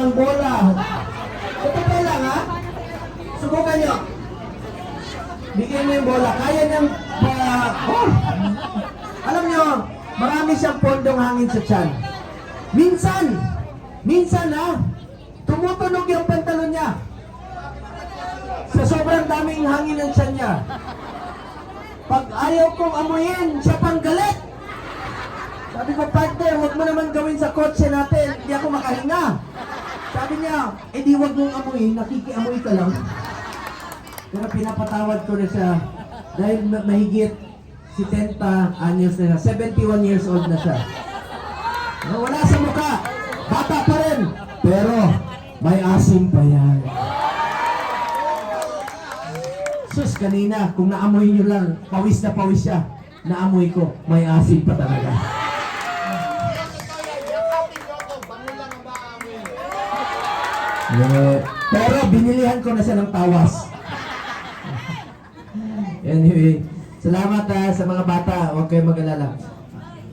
ang bola. Ito lang ha. Subukan nyo. Bigyan mo yung bola. Kaya niyang alam nyo, marami siyang pondong hangin sa tiyan. Minsan ha, tumutunog yung pantalon niya. Sa sobrang daming hangin ng tiyan niya. Pag ayaw kong amuyin, siya pang galit. Sabi ko, partner, huwag mo naman gawin sa kotse natin. Hindi ako makahinga. Sabi niya, di huwag mong amuyin, nakikiamoy ka lang. Pero pinapatawad ko na siya dahil mahigit 70 anyos na siya. 71 years old na siya. Wala sa mukha. Bata pa rin. Pero may asim pa yan. Sus, kanina, kung naamoy nyo lang, pawis na pawis siya. Naamoy ko, may asim pa talaga. Pero binilihan ko na siya ng tawas. Anyway, salamat sa mga bata. Huwag kayong mag-alala.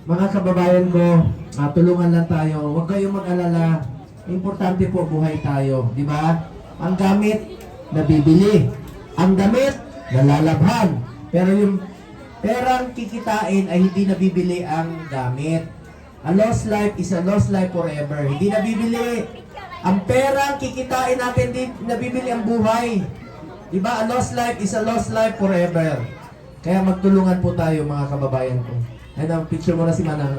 Mga kababayan ko, tulungan lang tayo. Huwag kayong mag-alala. Importante po buhay tayo. Di ba? Ang gamit, nabibili. Ang damit, nalalabhan. Pero yung perang kikitain ay hindi nabibili ang gamit. A lost life is a lost life forever. Hindi nabibili. Ang perang kikitain natin, hindi nabibili ang buhay. Diba? A lost life is a lost life forever. Kaya magtulungan po tayo mga kababayan ko. Ayun, picture mo na si Manang.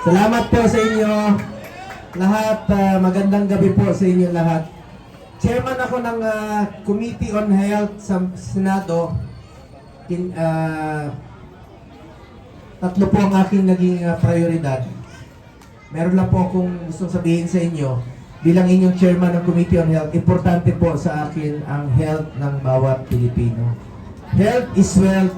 Salamat po sa inyo. Lahat, magandang gabi po sa inyo lahat. Chairman ako ng Committee on Health sa Senado. Tatlo po ang aking naging prioridad. Meron lang po akong gustong sabihin sa inyo. Bilang inyong chairman ng Committee on Health, importante po sa akin ang health ng bawat Pilipino. Health is wealth.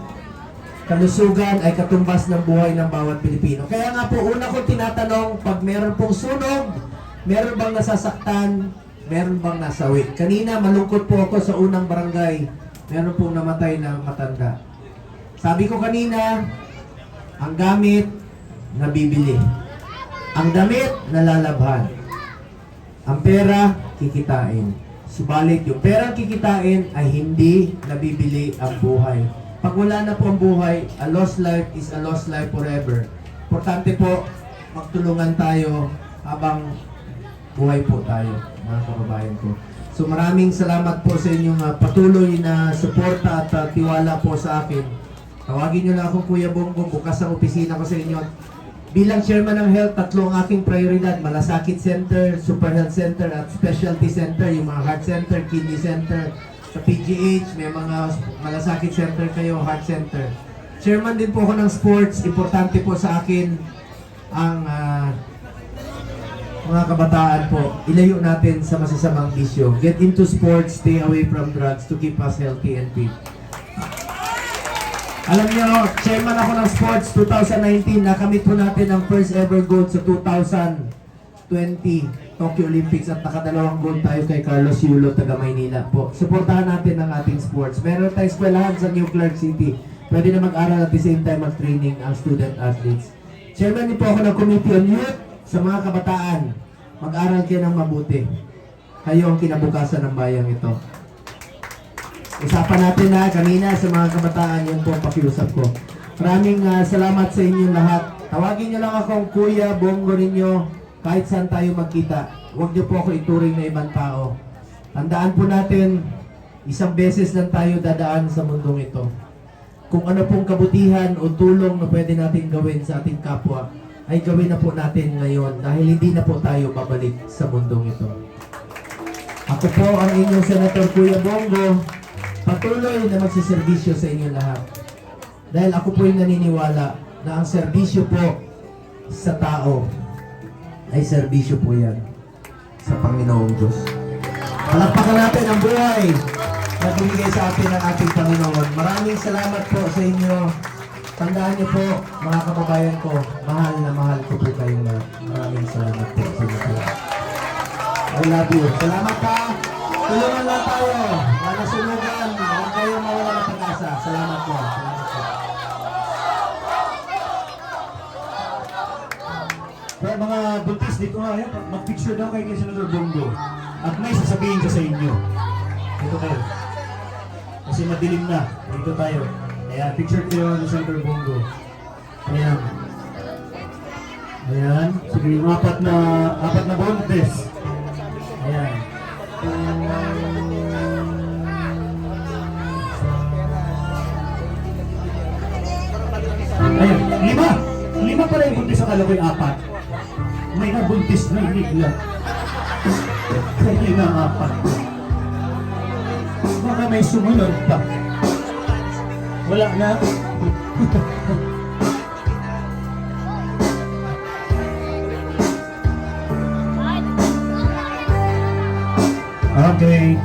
Kalusugan ay katumbas ng buhay ng bawat Pilipino. Kaya nga po, una ko tinatanong, pag meron pong sunog, meron bang nasasaktan, meron bang nasawi? Kanina, malungkot po ako sa unang barangay, meron pong namatay na matanda. Sabi ko kanina, ang gamit, nabibili. Ang damit, nalalabhan. Ang pera, kikitain. Subalit, yung perang kikitain ay hindi nabibili ang buhay. Pag wala na po ang buhay, a lost life is a lost life forever. Importante po, magtulungan tayo habang buhay po tayo, mga kababayan ko. So maraming salamat po sa inyong patuloy na suporta at tiwala po sa akin. Tawagin nyo na akong Kuya Bongo, bukas ang opisina ko sa inyo. Bilang chairman ng health, tatlo ang aking prioridad. Malasakit Center, Super Health Center at Specialty Center, yung mga heart center, kidney center. Sa PGH, may mga malasakit center kayo, heart center. Chairman din po ako ng sports. Importante po sa akin ang mga kabataan po. Ilayo natin sa masasamang bisyo. Get into sports, stay away from drugs to keep us healthy and fit. Alam niyo, chairman ako ng sports 2019. Nakamit po natin ang first ever gold sa 2020 Tokyo Olympics at nakadalawang gold tayo kay Carlos Yulo, taga Maynila po. Suportahan natin ang ating sports. Meron tayong eskwelahan sa New Clark City. Pwede na mag-aral at the same time mag-training ang student athletes. Chairman din po ako ng Committee on Youth sa mga kabataan. Mag-aral kayo ng mabuti. Kayo ang kinabukasan ng bayang ito. Usapan natin na kanina sa mga kabataan, yun po ang pakiusap ko. Maraming salamat sa inyo lahat. Tawagin nyo lang akong Kuya Bongo ninyo kahit saan tayo magkita. Huwag nyo po ako ituring na ibang tao. Tandaan po natin, isang beses lang tayo dadaan sa mundong ito. Kung ano pong kabutihan o tulong na pwede natin gawin sa ating kapwa, ay gawin na po natin ngayon dahil hindi na po tayo babalik sa mundong ito. Ako po ang inyong Senator Kuya Bongo. Patuloy na magsiservisyo sa inyo lahat. Dahil ako po'y naniniwala na ang serbisyo po sa tao ay serbisyo po yan sa Panginoong Diyos. Palakpakan natin ang buhay na binigay sa atin ng ating Panginoon. Maraming salamat po sa inyo. Tandaan niyo po, mga kababayan ko, mahal na mahal ko po kayong lahat. Maraming salamat po sa inyo. I love you. Salamat pa. Tulungan lang tayo. Wala sunugan. Huwag kayo mawala ng pag-asa. Salamat po. Salamat po. Kaya mga buntis dito nga, ayan, mag-picture daw kayo kay Senator Bongo. At may sasabihin ko sa inyo. Dito kayo. Kasi madilim na. Dito tayo. Ayan, picture kayo ni Senator Bongo. Ayan. Ayan. Sige, yung apat na buntis. Ayan. Ayan, lima pala yung buntis, akala ko yung apat. May nabuntis na bigla. Kaya na apat. Baka may sumunod pa. Wala na. Okay.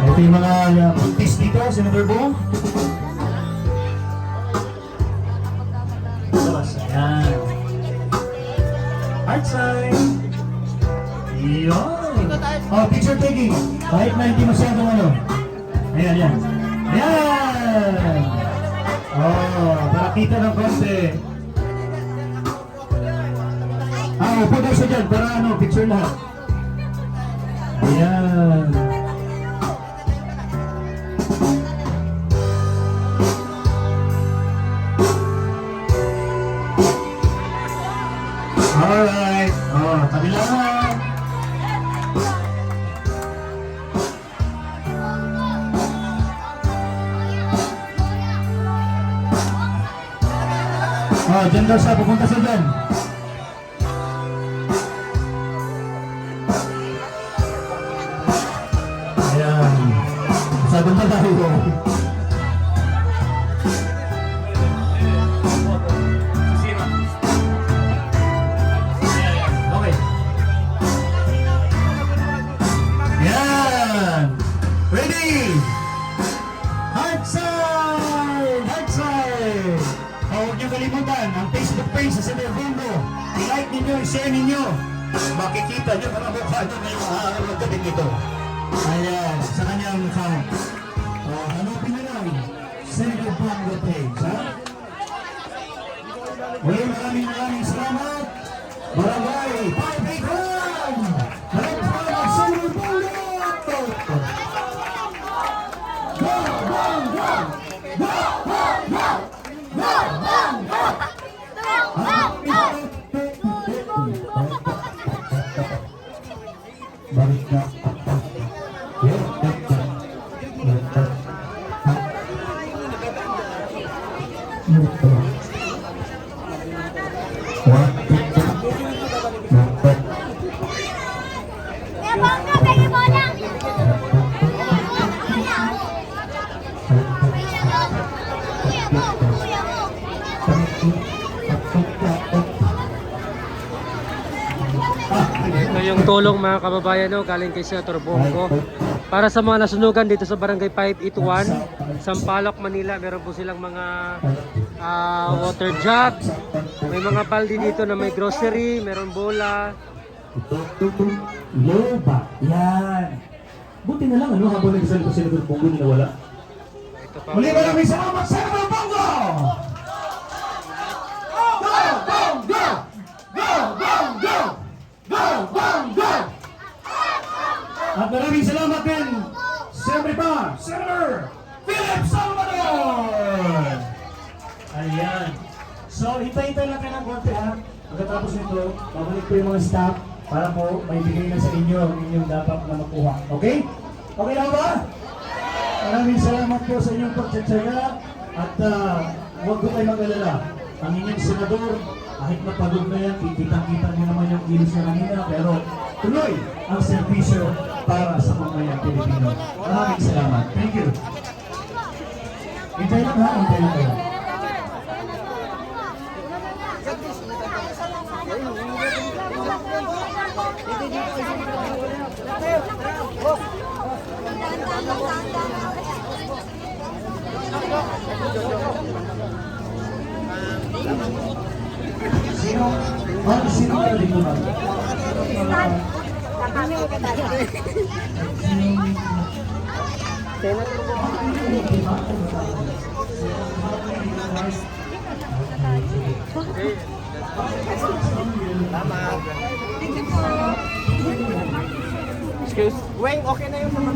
Ito yung mga buntis dito, Senator Bong. Labas, ayan. Heart sign. Yun. Oh, picture taking. Kahit na hindi masyadong ano. Ayan, ayan. Ayan! Oh, para kita ng konti. Upo daw siya dyan para ano, picture lahat. Ayan. Alright. Oh, kabila na. Oh, dyan daw siya. Pupunta siya dyan. Ayan. Masyadong na tayo. Okay. Ayan. Ready? Heart side! Heart side! Huwag niyo kalimutan ang Facebook page sa Senator Bongo. I-like ninyo, i-share ninyo. Makikita niyo mga mukha niyo ngayong araw ng gabi nito. Ayan, sa kanyang account. Hanapin na lang. Senator Bongo page, ha? Well, maraming salamat. Barangay 581! Barangay Senator Bongo! Go, go, go! Go, go, go! Go, go, go! Balik na. Ito yung tulong mga kababayan no, galing kay Senator Bongo para sa mga nasunugan dito sa Barangay 581 Sampaloc, Manila. Meron po silang mga water jug, may mga balde dito na may grocery, meron bola. Loba. Yan. Buti na lang ano habang nagsalita si Senator Bongo nila wala. Ito pa. Muli maraming salamat Senator Bongo! Go! Go! Go! Go! Go! Go! Go! Go! Go! At maraming salamat din siyempre pa Senator Philip Salvador! Ayan. So, hintay-hintay lang kayo ng konti ha. Pagkatapos nito, babalik po yung mga staff para po maibigay na sa inyo ang inyong dapat na makuha. Okay? Okay lang ba? Maraming salamat po sa inyong pagtsatsaga at huwag po kayo mag-alala. Ang inyong senador, kahit napagod na yan, kitang-kita niyo naman yung kilos na kanina, pero tuloy ang serbisyo para sa mamayang Pilipino. Maraming salamat. Thank you. Hintay lang ha, hintay lang kayo. Sino ka dito na? Excuse. Weng, okay na yung mga...